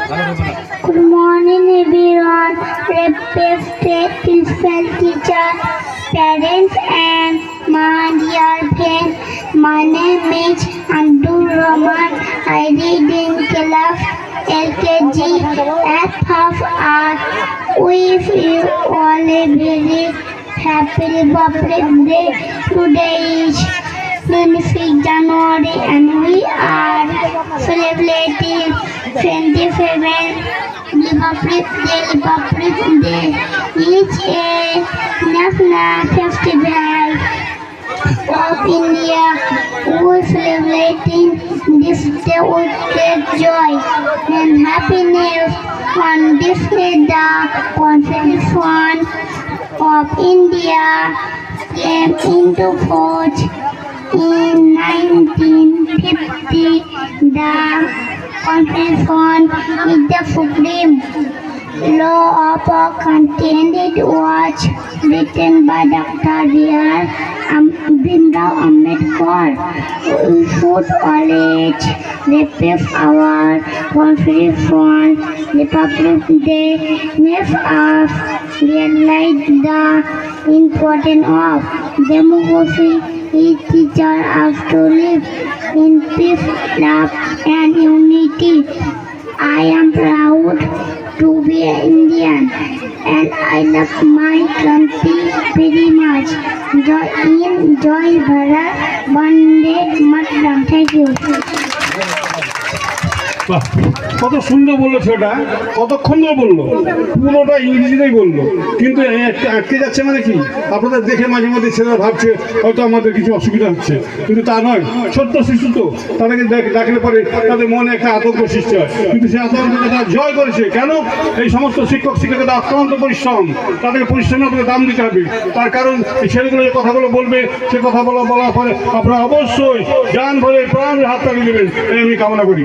Good morning, everyone. Respected principal, teacher, parents, and my dear friends. My name is Abdul Rahman. I read in class LKG at half hour. We feel all a very happy Republic Day. Today is 25th January and we are celebrating 27th Republic Day. It's a national festival of India. We celebrating this day with great joy and happiness. On this day, the Constitution of India came into force in 1950. The Constitution is the supreme law of our country and it was written by Dr. B.R. Bhimrao Ambedkar. We should always respect our Constitution. Republic Day makes us realize the importance of democracy. It teaches us to live in peace, love, and unity. I am proud to be an Indian and I love my country very much. Joy Bharat, Vande Mataram. Thank you. বাহ, কত সুন্দর বললো ছেলেটা, কতক্ষণ ধরে বললো, পুরোটা ইংরেজিতেই বললো, কিন্তু আটকে যাচ্ছে মানে কি আপনাদের দেখে মাঝে মাঝে ছেলেরা ভাবছে হয়তো আমাদের কিছু অসুবিধা হচ্ছে, কিন্তু তা নয়। ছোট্ট শিশু তো, তাদেরকে ডাকলে পরে তাদের মনে একটা আতঙ্ক সৃষ্টি হয়, কিন্তু সেই আতঙ্ককে তারা জয় করেছে। কেন? এই সমস্ত শিক্ষক শিক্ষকেরা অক্লান্ত পরিশ্রম, তাদেরকে পরিশ্রমের উপরে দাম দিতে হবে। তার কারণ এই ছেলেগুলো যে কথাগুলো বলবে, সে কথা বলার পরে আপনারা অবশ্যই জান ভরে প্রাণ হাত লাগিয়ে দেবেন, এই আমি কামনা করি।